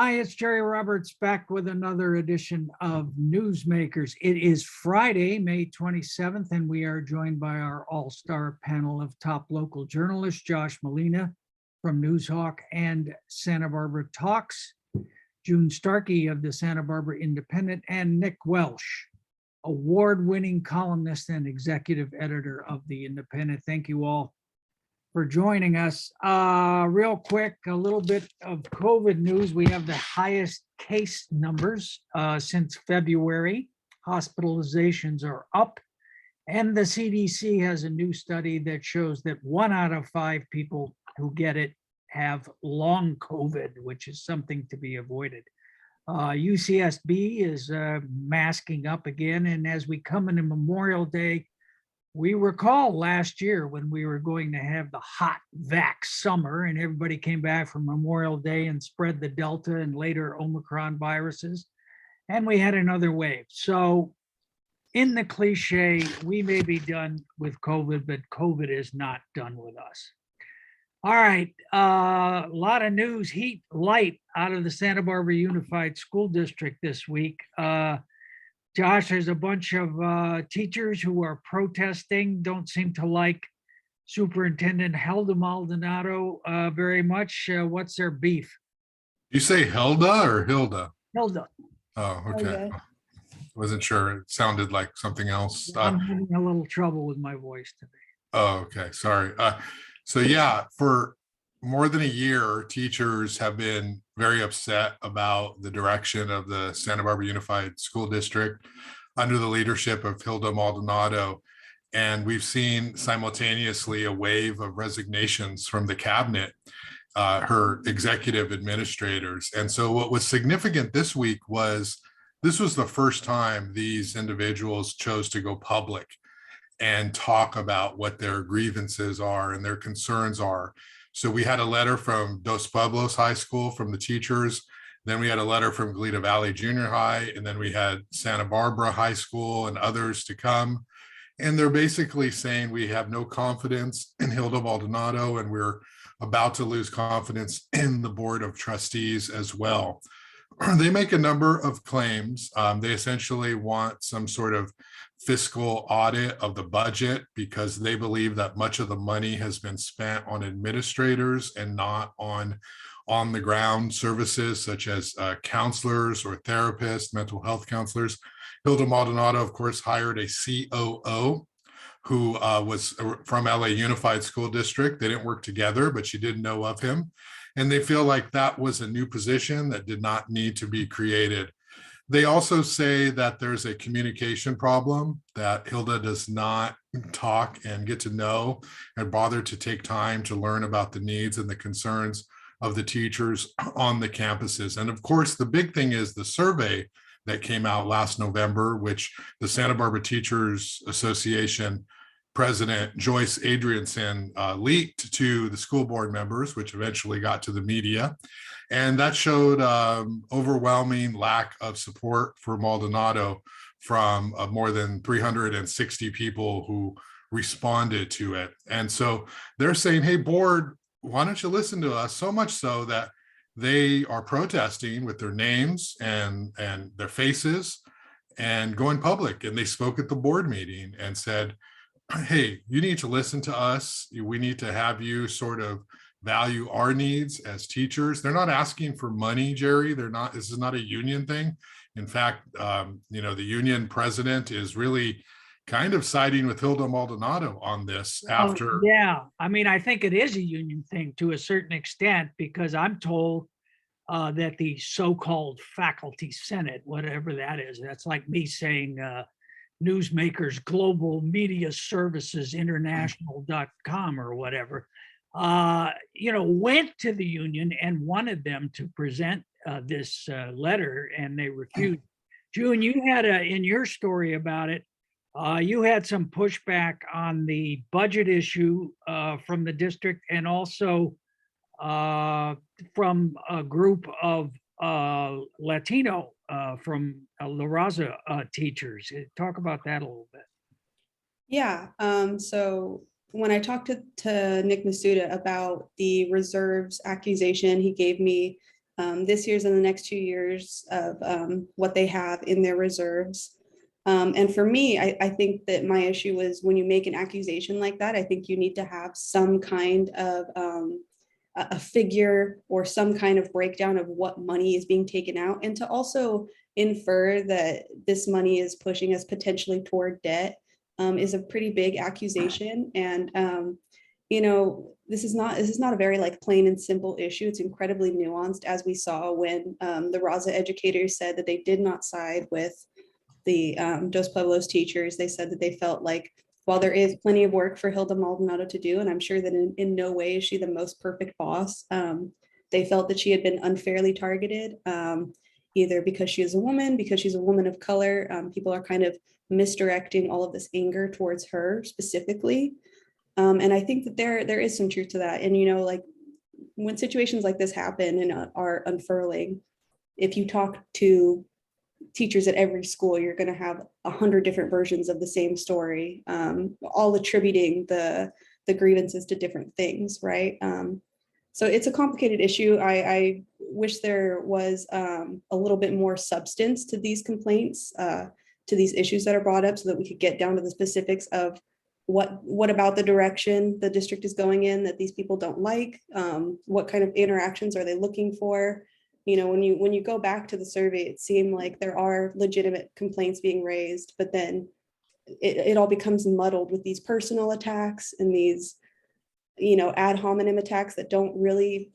Hi, it's Jerry Roberts back with another edition of Newsmakers. It is Friday, May 27th, and we are joined by our all-star panel of top local journalists, Josh Molina from Newshawk and Santa Barbara Talks, Jun Starkey of the Santa Barbara Independent, and Nick Welsh, award-winning columnist and executive editor of the Independent. Thank you all for joining us. Real quick, a little bit of COVID news. We have the highest case numbers since February. Hospitalizations are up, and the CDC has a new study that shows that 1 out of 5 people who get it have long COVID, which is something to be avoided. UCSB is masking up again, and as we come into Memorial Day, we recall last year when we were going to have the hot vax summer and everybody came back from Memorial Day and spread the Delta and later Omicron viruses, and we had another wave. So in the cliche, we may be done with COVID, but COVID is not done with us. All right, a lot of news, heat, light out of the Santa Barbara Unified School District this week. Josh, there's a bunch of teachers who are protesting, don't seem to like Superintendent Hilda Maldonado very much. What's their beef? You say Hilda or Hilda? Hilda. Oh, okay. Wasn't sure. It sounded like something else. I'm having a little trouble with my voice today. Oh, okay. Sorry. So yeah, for more than a year, teachers have been very upset about the direction of the Santa Barbara Unified School District under the leadership of Hilda Maldonado. And we've seen simultaneously a wave of resignations from the cabinet, her executive administrators. And so what was significant this week was this was the first time these individuals chose to go public and talk about what their grievances are and their concerns are. So we had a letter from Dos Pueblos High School from the teachers. Then we had a letter from Goleta Valley Junior High, and then we had Santa Barbara High School and others to come. And they're basically saying we have no confidence in Hilda Maldonado, and we're about to lose confidence in the Board of Trustees as well. They make a number of claims. They essentially want some sort of fiscal audit of the budget because they believe that much of the money has been spent on administrators and not on the ground services such as counselors or therapists, mental health counselors. Hilda Maldonado, of course, hired a COO who was from LA Unified School District. They didn't work together, but she did know of him. And they feel like that was a new position that did not need to be created. They also say that there's a communication problem, that Hilda does not talk and get to know and bother to take time to learn about the needs and the concerns of the teachers on the campuses. And of course, the big thing is the survey that came out last November, which the Santa Barbara Teachers Association President Joyce Adrianson leaked to the school board members, which eventually got to the media. And that showed overwhelming lack of support for Maldonado from more than 360 people who responded to it. And so they're saying, hey, board, why don't you listen to us? So much so that they are protesting with their names and their faces and going public. And they spoke at the board meeting and said, hey, you need to listen to us. We need to have you sort of value our needs as teachers. They're not asking for money, Jerry. They're not, this is not a union thing. In fact, the union president is really kind of siding with Hilda Maldonado on this after. Yeah, I mean, I think it is a union thing to a certain extent, because I'm told that the so-called faculty senate, whatever that is, that's like me saying Newsmakers Global Media Services International.com or whatever, went to the union and wanted them to present this letter, and they refused. June, you had in your story about it, you had some pushback on the budget issue from the district, and also from a group of Latino from La Raza teachers. Talk about that a little bit. Yeah, so when I talked to Nick Masuda about the reserves accusation, he gave me this year's and the next 2 years of what they have in their reserves. And for me, I think that my issue is when you make an accusation like that, I think you need to have some kind of a figure or some kind of breakdown of what money is being taken out, and to also infer that this money is pushing us potentially toward debt is a pretty big accusation. And this is not a very like plain and simple issue. It's incredibly nuanced, as we saw when the Raza educators said that they did not side with the Dos Pueblos teachers. They said that they felt like while there is plenty of work for Hilda Maldonado to do, and I'm sure that in no way is she the most perfect boss, they felt that she had been unfairly targeted, either because she is a woman, because she's a woman of color. People are kind of misdirecting all of this anger towards her specifically. And I think that there is some truth to that. And, like when situations like this happen and are unfurling, if you talk to teachers at every school, you're going to have 100 different versions of the same story, all attributing the grievances to different things, right? So it's a complicated issue. I wish there was a little bit more substance to these complaints, to these issues that are brought up, so that we could get down to the specifics of what about the direction the district is going in that these people don't like, what kind of interactions are they looking for. When you go back to the survey, it seemed like there are legitimate complaints being raised, but then it all becomes muddled with these personal attacks and these, ad hominem attacks that don't really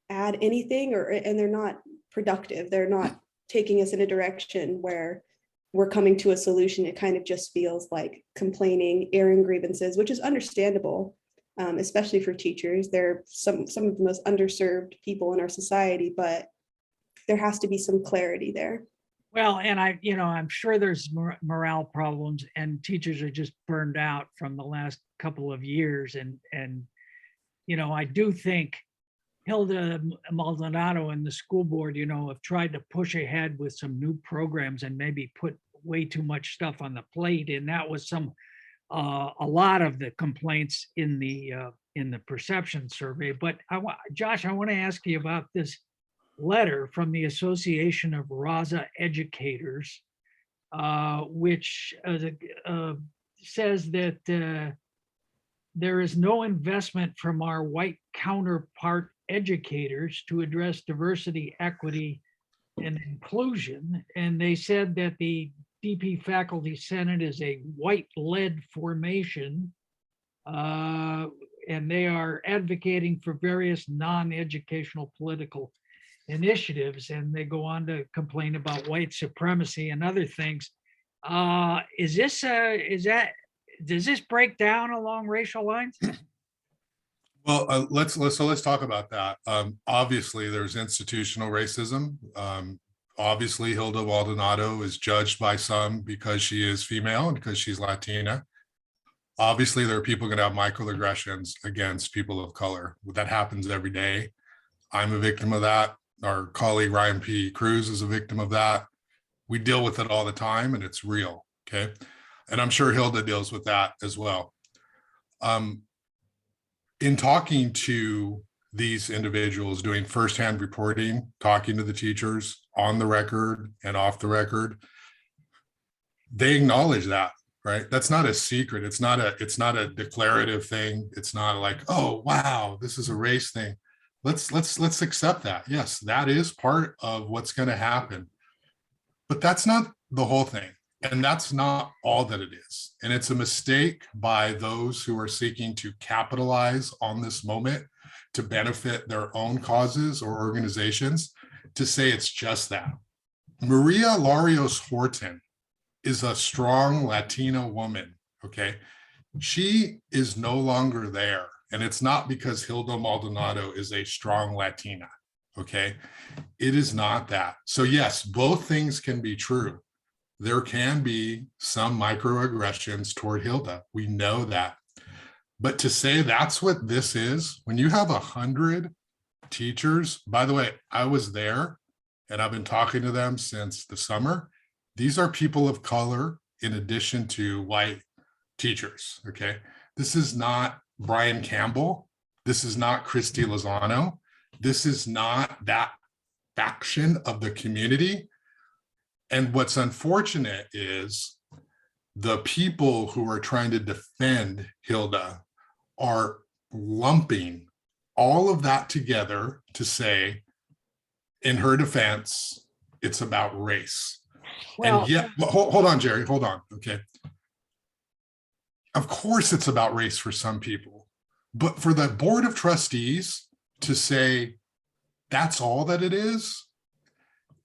add anything, and they're not productive. They're not taking us in a direction where we're coming to a solution. It kind of just feels like complaining, airing grievances, which is understandable. Especially for teachers. They're some of the most underserved people in our society, but there has to be some clarity there. Well, and I'm sure there's morale problems, and teachers are just burned out from the last couple of years. And I do think Hilda Maldonado and the school board, have tried to push ahead with some new programs and maybe put way too much stuff on the plate. And that was a lot of the complaints in the perception survey. But Josh, I want to ask you about this letter from the Association of Raza Educators, which says that there is no investment from our white counterpart educators to address diversity, equity, and inclusion. And they said that the DP Faculty Senate is a white-led formation, and they are advocating for various non-educational political initiatives. And they go on to complain about white supremacy and other things. Does this break down along racial lines? Well, let's talk about that. Obviously, there's institutional racism. Obviously, Hilda Maldonado is judged by some because she is female and because she's Latina. Obviously, there are people going to have microaggressions against people of color. That happens every day. I'm a victim of that. Our colleague Ryan P. Cruz is a victim of that. We deal with it all the time, and it's real. Okay, and I'm sure Hilda deals with that as well. In talking to these individuals, doing firsthand reporting, talking to the teachers on the record and off the record, they acknowledge that, right? That's not a secret. It's not a declarative thing. It's not like, oh, wow, this is a race thing. Let's accept that. Yes, that is part of what's going to happen. But that's not the whole thing. And that's not all that it is. And it's a mistake by those who are seeking to capitalize on this moment to benefit their own causes or organizations to say it's just that. Maria Larios Horton is a strong Latina woman, okay? She is no longer there. And it's not because Hilda Maldonado is a strong Latina, okay? It is not that. So yes, both things can be true. There can be some microaggressions toward Hilda. We know that. But to say that's what this is, when you have 100 teachers, by the way, I was there and I've been talking to them since the summer. These are people of color in addition to white teachers, okay? This is not Brian Campbell. This is not Christy Lozano. This is not that faction of the community. And what's unfortunate is the people who are trying to defend Hilda are lumping all of that together to say, in her defense, it's about race. Well, And yet, hold on, Jerry, hold on. Okay. Of course, it's about race for some people, but for the Board of Trustees to say that's all that it is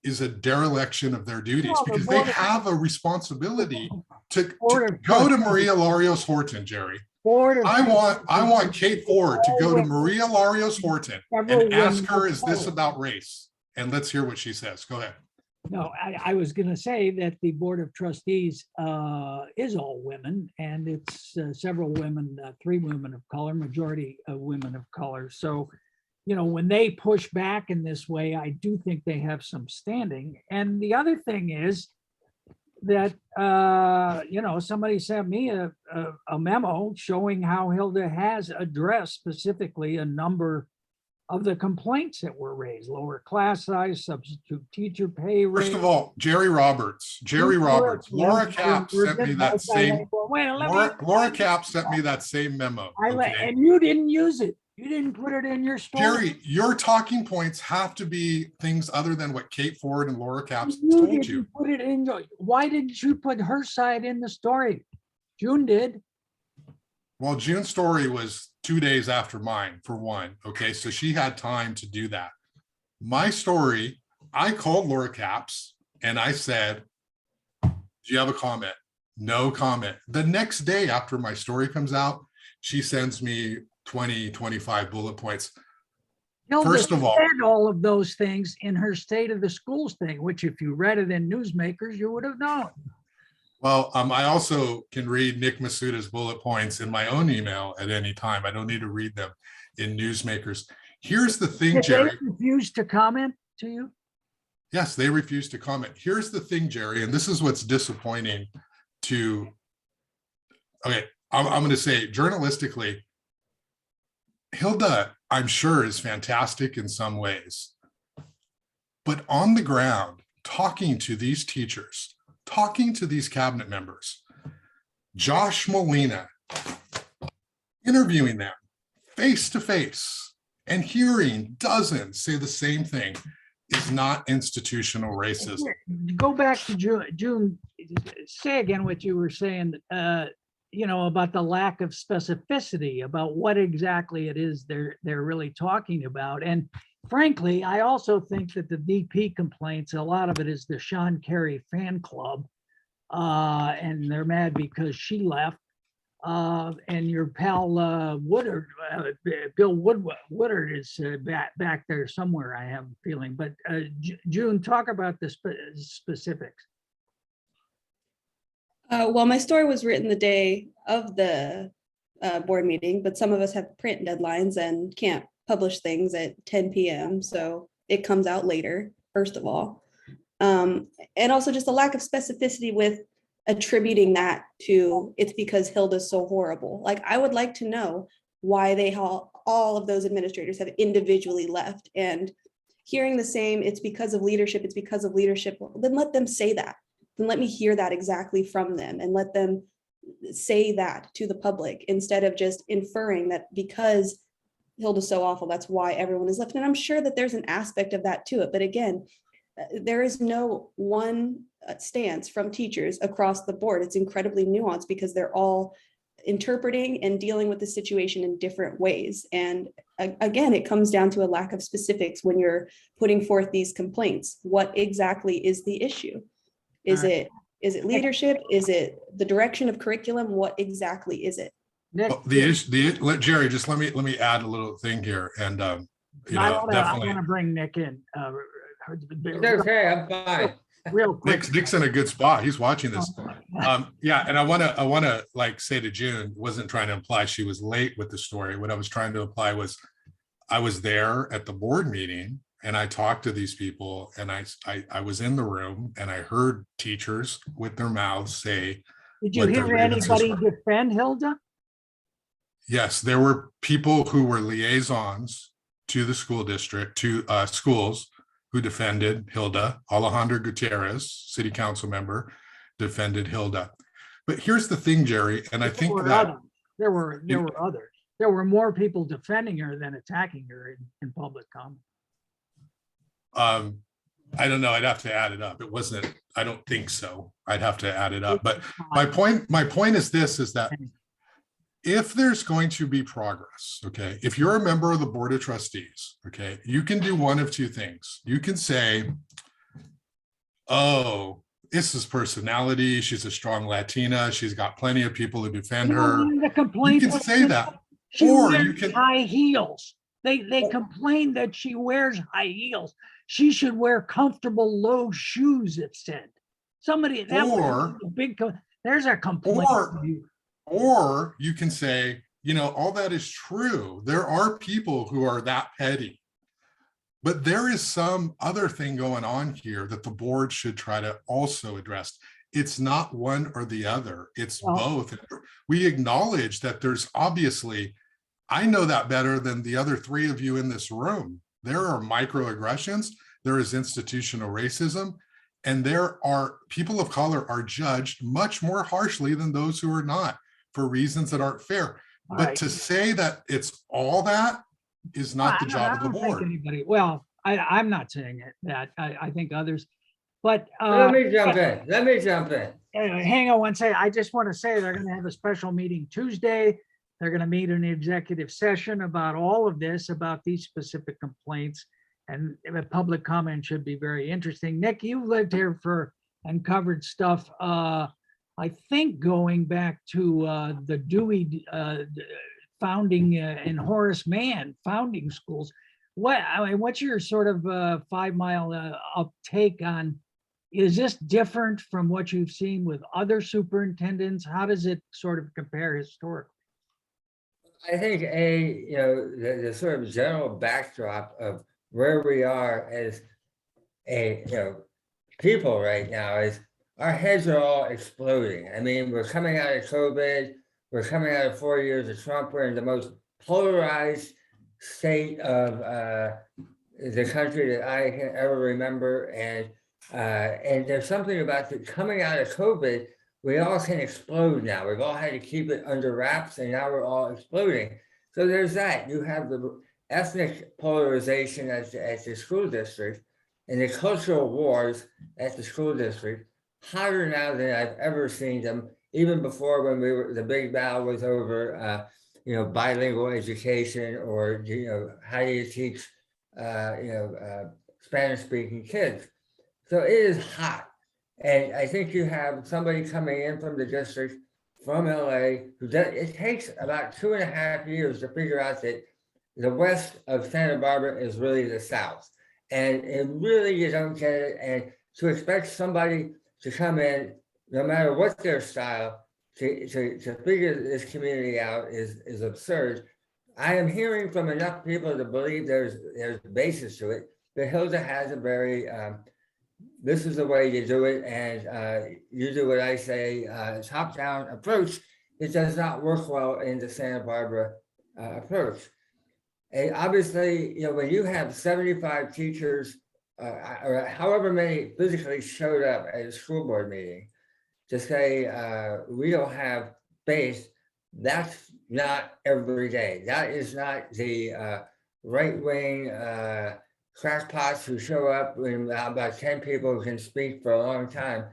a dereliction of their duties, Well, because they have a responsibility to Board of go to Trustees. Maria Larios Horton, Jerry. Board of I want Trustees Kate Ford to go to women. Maria Larios Horton Several and ask women her, of is this color. about race? And let's hear what she says. Go ahead. No, I was going to say that the Board of Trustees is all women, and it's several women, 3 women of color, majority of women of color. So, you know, when they push back in this way, I do think they have some standing. And the other thing is that, you know, somebody sent me a memo showing how Hilda has addressed specifically a number of the complaints that were raised: lower class size, substitute teacher pay rate. First of all, Jerry Roberts, Laura Cap sent me that same, Laura Cap sent me that same memo. Okay. And you didn't use it. You didn't put it in your story. Jerry, your talking points have to be things other than what Kate Ford and Laura Capps You told didn't you. put it in. Why didn't you put her side in the story? June did. Well, June's story was 2 days after mine, for one. Okay, so she had time to do that. My story, I called Laura Capps and I said, do you have a comment? No comment. The next day after my story comes out, she sends me 20, 25 bullet points. Hilda First of all, said all of those things in her State of the Schools thing, which if you read it in Newsmakers, you would have known. well, I also can read Nick Masuda's bullet points in my own email at any time. I don't need to read them in Newsmakers. Here's the thing, Did Jerry. they refuse to comment to you? Yes, they refuse to comment. Here's the thing, Jerry, and this is what's disappointing to, okay, I'm going to say journalistically, Hilda, I'm sure, is fantastic in some ways, but on the ground, talking to these teachers, talking to these cabinet members, Josh Molina, interviewing them face to face and hearing dozens say the same thing is not institutional racism. Go back to June, say again what you were saying, you know, about the lack of specificity about what exactly it is they're really talking about. And frankly, I also think that the VP complaints, a lot of it is the Sean Carey fan club, and they're mad because she left. And your pal Woodard, Bill Woodard is back there somewhere, I have a feeling. But June, talk about the specifics. Well, my story was written the day of the board meeting, but some of us have print deadlines and can't publish things at 10 p.m. So it comes out later, first of all. And also just a lack of specificity with attributing that to it's because Hilda's so horrible. Like, I would like to know why all of those administrators have individually left, and hearing the same, it's because of leadership, it's because of leadership. Well, then let them say that. Then let me hear that exactly from them and let them say that to the public instead of just inferring that because Hilda's so awful, that's why everyone is left. And I'm sure that there's an aspect of that to it. But again, there is no one stance from teachers across the board. It's incredibly nuanced because they're all interpreting and dealing with the situation in different ways. And again, it comes down to a lack of specifics when you're putting forth these complaints. What exactly is the issue? Is it leadership? Is it the direction of curriculum? What exactly is it? Well, let Jerry, just let me add a little thing here. And you know, I want to bring Nick in. Okay, I'm fine. Real quick. Nick's in a good spot. He's watching this. Yeah, and I want to like say to June, wasn't trying to imply she was late with the story. What I was trying to imply was I was there at the board meeting and I talked to these people, and I was in the room and I heard teachers with their mouths say, did you hear anybody defend Hilda? Yes, there were people who were liaisons to the school district, to schools who defended Hilda. Alejandra Gutierrez, city council member, defended Hilda. But here's the thing, Jerry, and I There think were that others. There were others. There were more people defending her than attacking her in public comment. I don't know. I'd have to add it up. It wasn't, I don't think so. I'd have to add it up. But my point is this, is that if there's going to be progress, okay, if you're a member of the board of trustees, okay, you can do one of two things. You can say, oh, this is personality. She's a strong Latina. She's got plenty of people who defend her. You can say that. She Or wears you can high heels. They complain that she wears high heels. She should wear comfortable low shoes, it said. Somebody that was a big there's a complaint. Or you can say, you know, all that is true. There are people who are that petty. But there is some other thing going on here that the board should try to also address. It's not one or the other, it's both. We acknowledge that there's obviously, I know that better than the other three of you in this room. There are microaggressions, there is institutional racism, and there are people of color are judged much more harshly than those who are not for reasons that aren't fair. But to say that it's all that is not the job of the board. Well, I'm not saying it, that I think others, but Let me jump in. hang on one second. I just want to say they're going to have a special meeting Tuesday. They're going to meet in an executive session about all of this, about these specific complaints, and the public comment should be very interesting. Nick, you've lived here and covered stuff, I think going back to the Dewey founding and Horace Mann founding schools. What's your sort of 5 mile take on, is this different from what you've seen with other superintendents? How does it sort of compare historically? I think the sort of general backdrop of where we are as people right now is our heads are all exploding. I mean, we're coming out of COVID, we're coming out of 4 years of Trump, we're in the most polarized state of the country that I can ever remember, and there's something about coming out of COVID. We all can explode now. We've all had to keep it under wraps, and now we're all exploding. So there's that. You have the ethnic polarization at the school district, and the cultural wars at the school district, hotter now than I've ever seen them. Even before, when the big battle was over, bilingual education, or how do you teach Spanish-speaking kids. So it is hot. And I think you have somebody coming in from the district, from LA, it takes about 2.5 years to figure out that the west of Santa Barbara is really the south. And it really, you don't get it. And to expect somebody to come in, no matter what their style, to figure this community out is absurd. I am hearing from enough people to believe there's basis to it, but Hilda has a very, this is the way you do it, and you do what I say, top-down approach. It does not work well in the Santa Barbara approach. And obviously, when you have 75 teachers, or however many physically showed up at a school board meeting, to say we don't have space, that's not every day. That is not the right-wing crackpots who show up when about 10 people can speak for a long time.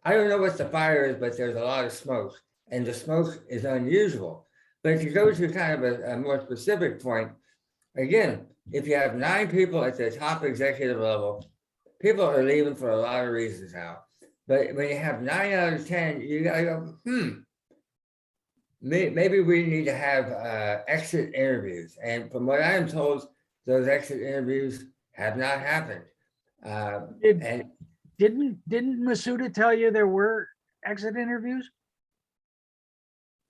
I don't know what the fire is, but there's a lot of smoke, and the smoke is unusual. But if you go to kind of a more specific point, again, if you have 9 people at the top executive level, people are leaving for a lot of reasons now. But when you have 9 out of 10, you gotta go, maybe we need to have exit interviews. And from what I am told, those exit interviews have not happened. Didn't Masuda tell you there were exit interviews?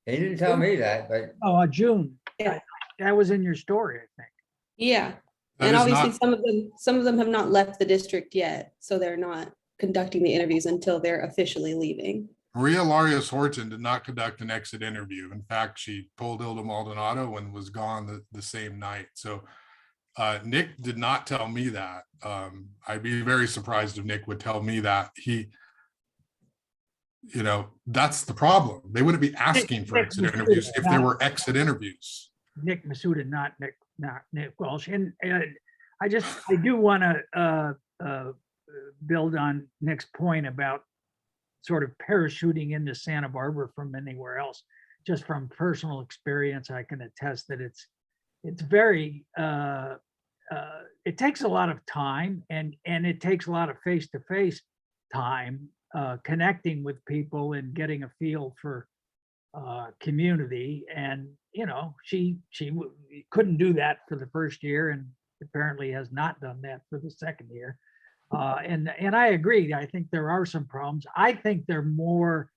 He didn't tell me that, but June. Yeah. That was in your story, I think. Yeah. That And is obviously some of them have not left the district yet, so they're not conducting the interviews until they're officially leaving. Maria Larios Horton did not conduct an exit interview. In fact, she pulled Hilda Maldonado and was gone the same night. So Nick did not tell me that. I'd be very surprised if Nick would tell me that. That's the problem. They wouldn't be asking for Nick exit Masuda, interviews if there were exit interviews. Nick Masuda, not Nick Welsh. And I do want to build on Nick's point about sort of parachuting into Santa Barbara from anywhere else. Just from personal experience, I can attest that it's very, it takes a lot of time, and it takes a lot of face-to-face time connecting with people and getting a feel for community. And she couldn't do that for the first year, and apparently has not done that for the second year. And I agree. I think there are some problems. I think they're more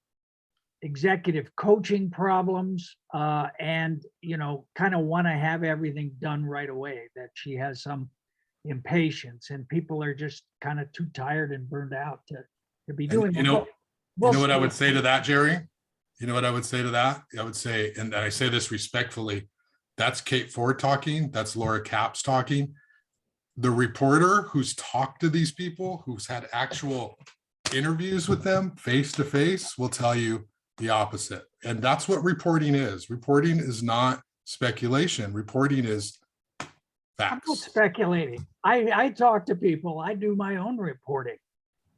executive coaching problems, and kind of want to have everything done right away. That she has some impatience, and people are just kind of too tired and burned out to be doing. You know what I would say to that, Jerry? You know what I would say to that? I would say, and I say this respectfully, that's Kate Ford talking. That's Laura Capps talking. The reporter who's talked to these people, who's had actual interviews with them face to face, will tell you the opposite. And that's what reporting is. Reporting is not speculation. Reporting is I'm facts. not speculating. I talk to people. I do my own reporting,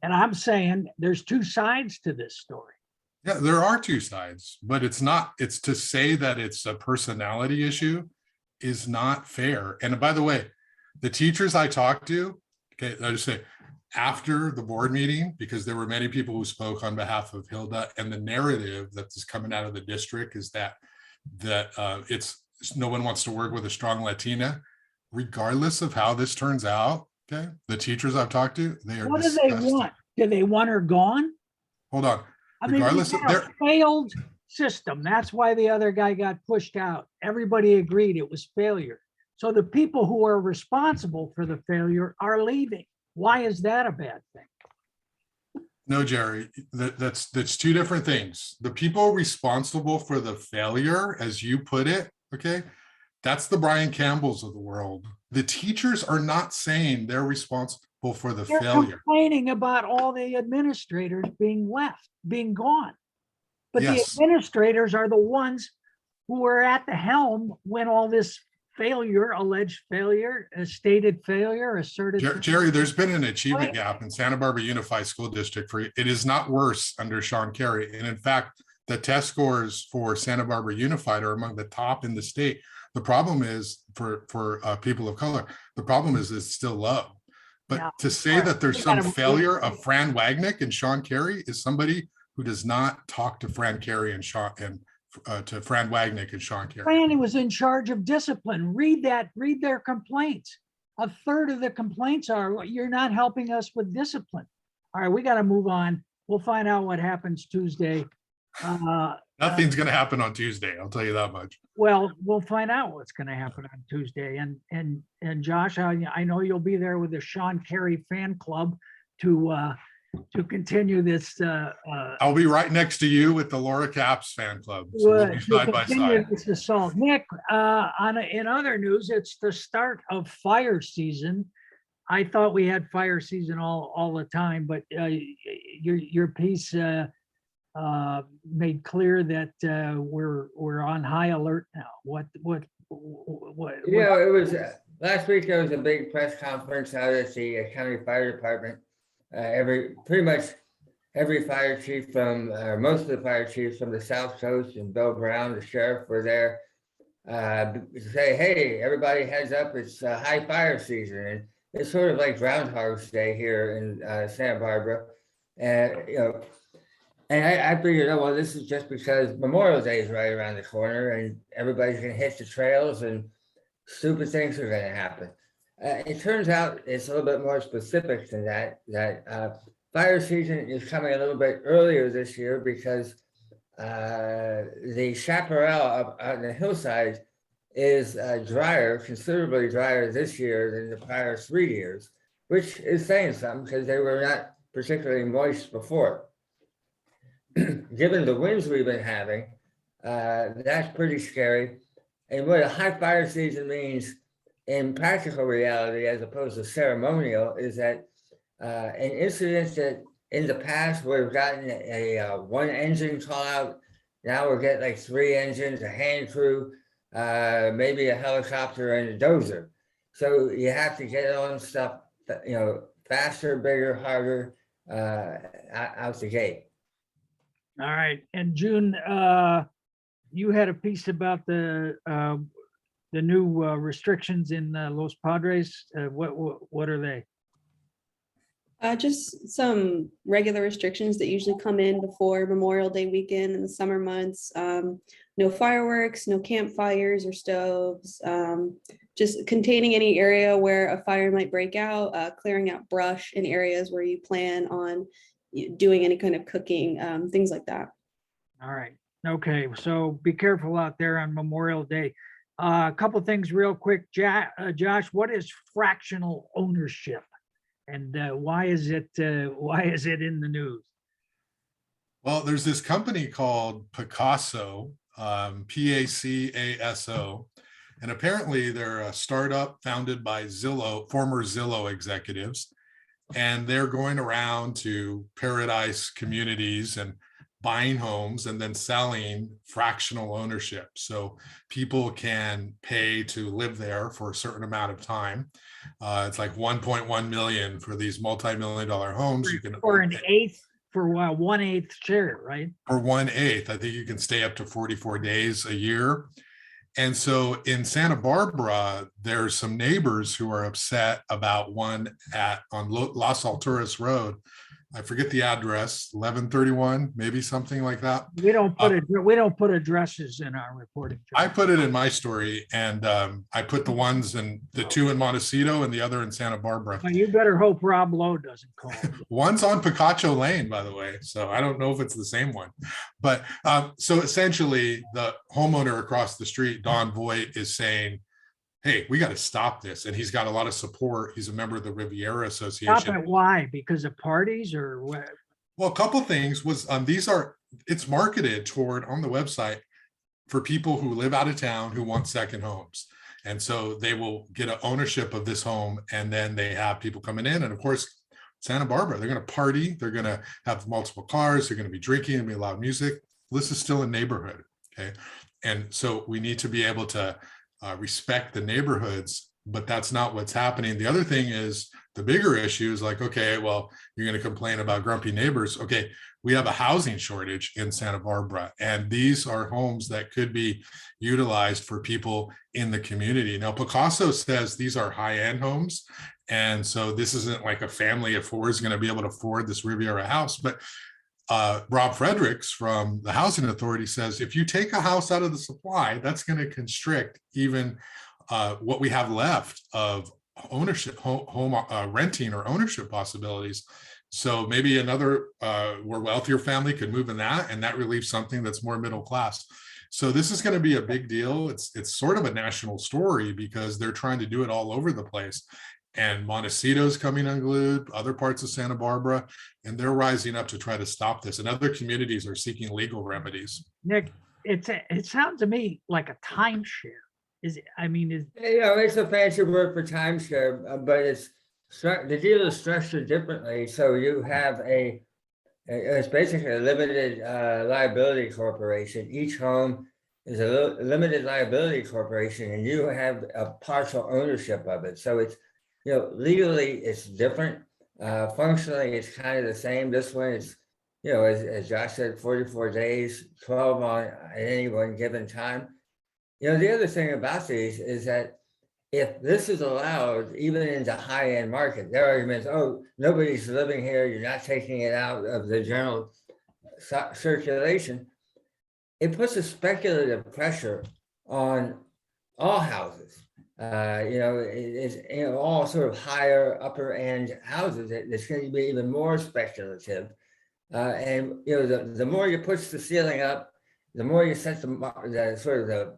and I'm saying there's two sides to this story. Yeah, there are two sides, but it's to say that it's a personality issue is not fair. And by the way, the teachers I talked to, okay, I just say after the board meeting, because there were many people who spoke on behalf of Hilda, and the narrative that is coming out of the district is that it's no one wants to work with a strong Latina, regardless of how this turns out. Okay, the teachers I've talked to, they are What do disgusted. they want? Do they want her gone? Hold on. I mean, Regardless we of had a failed system. That's why the other guy got pushed out. Everybody agreed it was failure. So the people who are responsible for the failure are leaving. Why is that a bad thing? No, Jerry, that's two different things. The people responsible for the failure, as you put it, okay, that's the Brian Campbells of the world. The teachers are not saying they're responsible for the They're failure. complaining about all the administrators being gone. But Yes. the administrators are the ones who were at the helm when all this failure, alleged failure, a stated failure, asserted. Jerry, there's been an achievement gap in Santa Barbara Unified School District. It is not worse under Sean Carey. And in fact, the test scores for Santa Barbara Unified are among the top in the state. The problem is for people of color, the problem is it's still low. But to say that there's some failure of Fran Wagnick and Sean Carey is somebody who does not talk to Fran Carey and to Fran Wagnick and Sean Carey. Fran was in charge of discipline. Read their complaints. A third of the complaints are, you're not helping us with discipline. All right, we got to move on. We'll find out what happens Tuesday. Nothing's going to happen on Tuesday. I'll tell you that much. Well, we'll find out what's going to happen on Tuesday. And Josh, I know you'll be there with the Sean Carey fan club to continue this. I'll be right next to you with the Laura Capps fan club. So we'll be side by side. This assault. Nick, in other news, it's the start of fire season. I thought we had fire season all the time, but your piece made clear that we're on high alert now. What? It was last week. There was a big press conference out at the county fire department. Pretty much every fire chief from most of the fire chiefs from the South Coast and Bill Brown, the sheriff, were there to say, "Hey, everybody, heads up! It's high fire season." And it's sort of like Groundhog's Day here in Santa Barbara, and And I figured, well, this is just because Memorial Day is right around the corner and everybody's going to hit the trails and stupid things are going to happen. It turns out it's a little bit more specific than that fire season is coming a little bit earlier this year because the chaparral up on the hillside is considerably drier this year than the prior 3 years, which is saying something because they were not particularly moist before. given the winds we've been having, that's pretty scary. And what a high fire season means in practical reality, as opposed to ceremonial, is that an incident that in the past would have gotten a one engine call out, now we're getting like 3 engines, a hand crew, maybe a helicopter and a dozer. So you have to get on stuff, faster, bigger, harder, out the gate. All right. And June, you had a piece about the new restrictions in Los Padres. What are they? Just some regular restrictions that usually come in before Memorial Day weekend in the summer months. No fireworks, no campfires or stoves, just containing any area where a fire might break out, clearing out brush in areas where you plan on doing any kind of cooking, things like that. All right. Okay. So be careful out there on Memorial Day. A couple things real quick. Josh, what is fractional ownership? And why is it in the news? Well, there's this company called Picasso, Pacaso, and apparently they're a startup founded by former Zillow executives, and they're going around to paradise communities and buying homes and then selling fractional ownership. So people can pay to live there for a certain amount of time. It's like 1.1 million for these multi-million-dollar homes. You can For an eighth, for 1/8 share, right? For 1/8, I think you can stay up to 44 days a year. And so in Santa Barbara, there's some neighbors who are upset about one on Las Alturas Road. I forget the address, 1131, maybe something like that. We don't put addresses in our reporting. I put it in my story, and I put the ones in the 2 in Montecito and the other in Santa Barbara. Well, you better hope Rob Lowe doesn't call. One's on Picacho Lane, by the way, so I don't know if it's the same one. But so essentially, the homeowner across the street, Don Voigt, is saying, hey, we got to stop this. And he's got a lot of support. He's a member of the Riviera Association. Stop it. Why? Because of parties or what? Well, a couple things was it's marketed toward on the website for people who live out of town who want second homes. And so they will get an ownership of this home, and then they have people coming in. And of course, Santa Barbara, they're going to party. They're going to have multiple cars. They're going to be drinking and be loud music. This is still a neighborhood. Okay. And so we need to be able to respect the neighborhoods, but that's not what's happening. The other thing is the bigger issue is like, okay, well, you're going to complain about grumpy neighbors. Okay, we have a housing shortage in Santa Barbara, and these are homes that could be utilized for people in the community. Now, Picasso says these are high-end homes, and so this isn't like a family of 4 is going to be able to afford this Riviera house, but Rob Fredericks from the Housing Authority says if you take a house out of the supply, that's going to constrict even what we have left of ownership, home renting or ownership possibilities. So maybe another more wealthier family could move in that, and that relieves something that's more middle class. So this is going to be a big deal. It's sort of a national story because they're trying to do it all over the place. And Montecito's coming unglued, other parts of Santa Barbara, and they're rising up to try to stop this. And other communities are seeking legal remedies. Nick, it sounds to me like a timeshare. Is it? I mean, it's a fancy word for timeshare, but the deal is structured differently. So you have it's basically a limited liability corporation. Each home is a limited liability corporation, and you have a partial ownership of it. So it's legally it's different. Functionally, it's kind of the same. This one is, as Josh said, 44 days, 12 at any one given time. The other thing about these is that if this is allowed, even in the high-end market, their arguments, oh, nobody's living here, you're not taking it out of the general circulation. It puts a speculative pressure on all houses. It's all sort of higher upper end houses. It's going to be even more speculative. And the more you push the ceiling up, the more you set the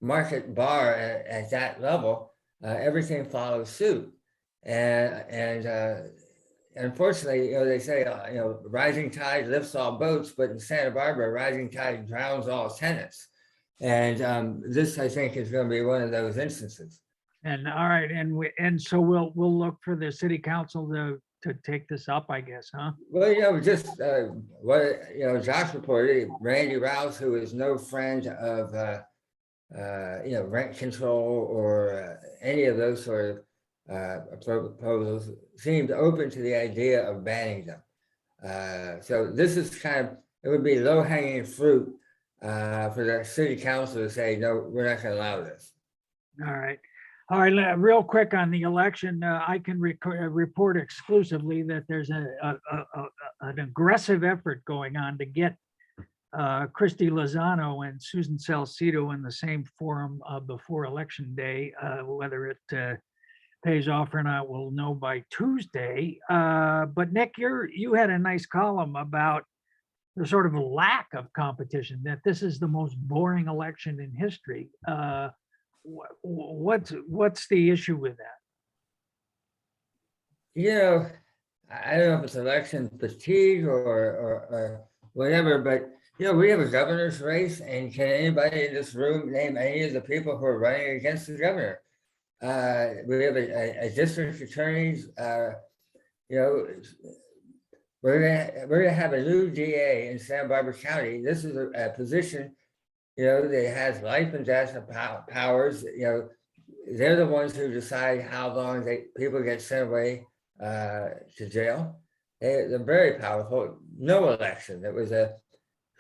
market bar at that level, everything follows suit. And unfortunately, they say, rising tide lifts all boats, but in Santa Barbara, rising tide drowns all tenants. And this, I think, is going to be one of those instances. And all right, and so we'll look for the city council to take this up, I guess, huh? Well, just what Josh reported, Randy Rouse, who is no friend of rent control or any of those sort of proposals, seemed open to the idea of banning them. So this is it would be low hanging fruit for the city council to say, no, we're not going to allow this. All right. All right, real quick on the election, I can report exclusively that there's an aggressive effort going on to get Christy Lozano and Susan Salcido in the same forum before election day. Whether it pays off or not, we'll know by Tuesday. But Nick, you had a nice column about the sort of lack of competition, that this is the most boring election in history. What's the issue with that? I don't know if it's election fatigue or whatever, but we have a governor's race, and can anybody in this room name any of the people who are running against the governor? We have a district attorneys. We're gonna have a new DA in Santa Barbara County. This is a position, that has life and death powers. They're the ones who decide how long people get sent away to jail. They're very powerful. No election. It was a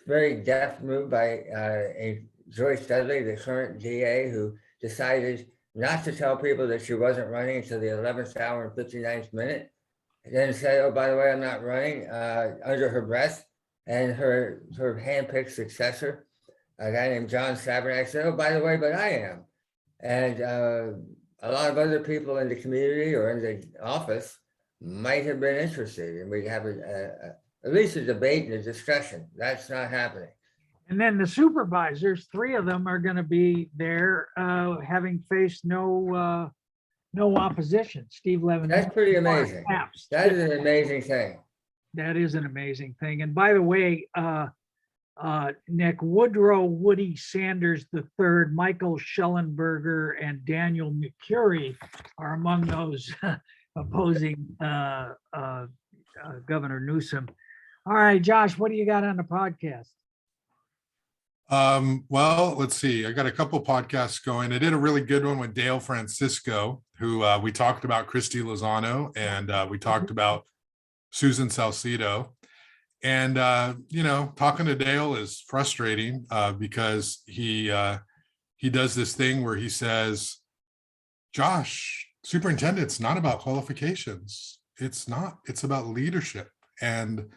very deft move by Joyce Dudley, the current DA, who decided not to tell people that she wasn't running until the 11th hour and 59th minute. And then said, oh, by the way, I'm not running, under her breath. And her sort of handpicked successor, a guy named John Sabernac, said, oh, by the way, but I am. And a lot of other people in the community or in the office might have been interested, and we'd have at least a debate and a discussion. That's not happening. And then the supervisors, 3 of them are going to be there, having faced no opposition. Steve Levin. That's pretty amazing. That is an amazing thing. That is an amazing thing. And by the way, Nick, Woodrow Woody Sanders III, Michael Schellenberger, and Daniel McCurry are among those opposing Governor Newsom. All right, Josh, what do you got on the podcast? Well, let's see. I got a couple podcasts going. I did a really good one with Dale Francisco, who we talked about Christy Lozano, and we talked about Susan Salcido. And talking to Dale is frustrating because he does this thing where he says, Josh, superintendent's not about qualifications. It's not. It's about leadership. And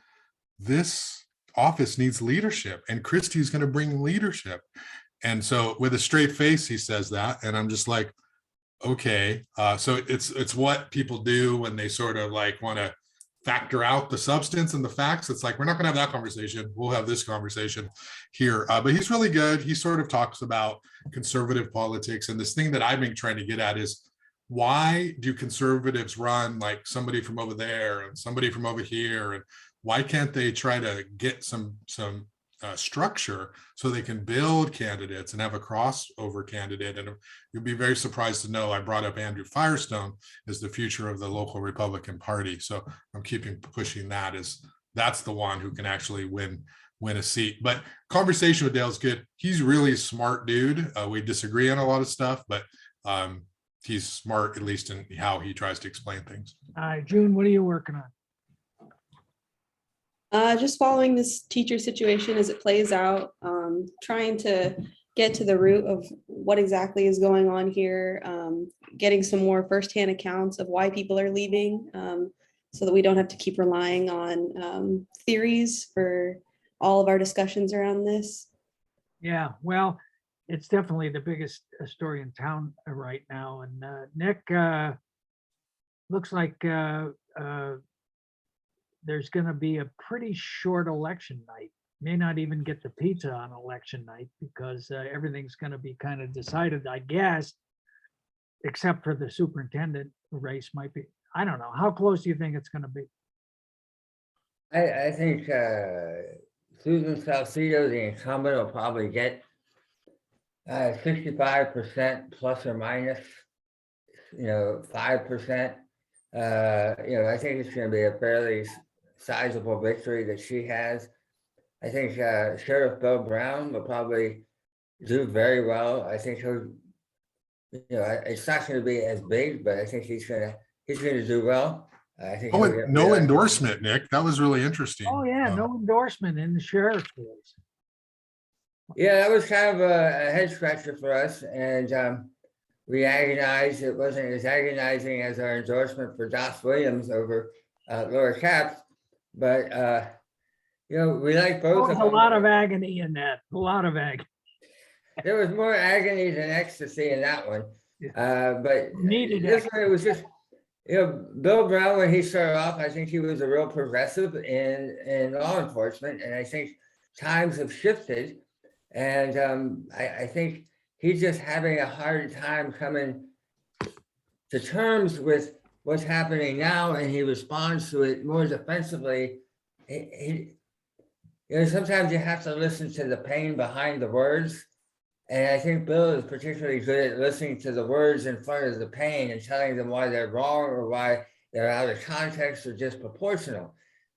this office needs leadership, and Christy's going to bring leadership. And so with a straight face, he says that. And I'm just like, okay. So it's what people do when they sort of like want to factor out the substance and the facts. It's like, we're not going to have that conversation. We'll have this conversation here. But he's really good. He sort of talks about conservative politics. And this thing that I've been trying to get at is, why do conservatives run like somebody from over there and somebody from over here? And why can't they try to get some structure so they can build candidates and have a crossover candidate? And you'll be very surprised to know I brought up Andrew Firestone as the future of the local Republican Party. So I'm pushing that, as that's the one who can actually win a seat. But conversation with Dale's good. He's really a smart dude. We disagree on a lot of stuff, but he's smart, at least in how he tries to explain things. June, what are you working on? Just following this teacher situation as it plays out, trying to get to the root of what exactly is going on here, getting some more firsthand accounts of why people are leaving, so that we don't have to keep relying on theories for all of our discussions around this. Yeah, well, it's definitely the biggest story in town right now. And Nick, looks like there's going to be a pretty short election night. May not even get the pizza on election night, because everything's going to be kind of decided, I guess, except for the superintendent race might be. I don't know. How close do you think it's going to be? I think Susan Salcido, the incumbent, will probably get 65% plus or minus, 5%. I think it's going to be a fairly sizable victory that she has. I think Sheriff Bill Brown will probably do very well. I think he'll, it's not going to be as big, but I think he's going to do well. I think Oh, he'll get no reelected. endorsement, Nick. That was really interesting. Oh, yeah, no endorsement in the sheriff's race. Yeah, that was kind of a head scratcher for us, and we agonized. It wasn't as agonizing as our endorsement for Josh Williams over Laura Capps, but we like both There of was a them. lot of agony in that, a lot of agony. There was more agony than ecstasy in that one, but Needed this one it was just. Bill Brown, when he started off, I think he was a real progressive in law enforcement, and I think times have shifted, and I think he's just having a hard time coming to terms with what's happening now, and he responds to it more defensively. Sometimes you have to listen to the pain behind the words. And I think Bill is particularly good at listening to the words in front of the pain and telling them why they're wrong or why they're out of context or disproportional.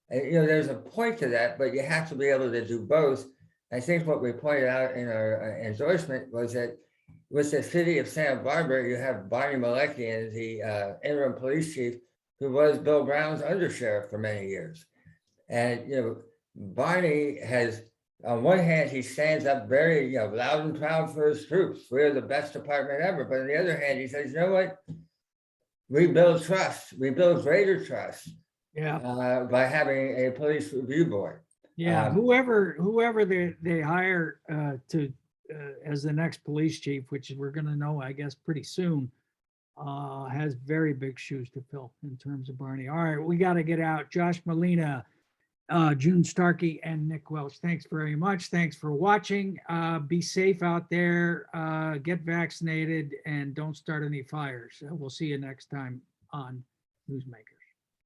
And, there's a point to that, but you have to be able to do both. I think what we pointed out in our endorsement was that with the city of Santa Barbara, you have Barney Malekian, the interim police chief, who was Bill Brown's undersheriff for many years. And, Barney has, on one hand, he stands up very, loud and proud for his troops. We're the best department ever. But on the other hand, he says, you know what? We build trust. We build greater trust by having a police review board. Yeah, whoever they hire as the next police chief, which we're going to know, I guess, pretty soon, has very big shoes to fill in terms of Barney. All right, we got to get out. Josh Molina, Jun Starkey, and Nick Welsh, thanks very much. Thanks for watching. Be safe out there, get vaccinated, and don't start any fires. We'll see you next time on Newsmakers.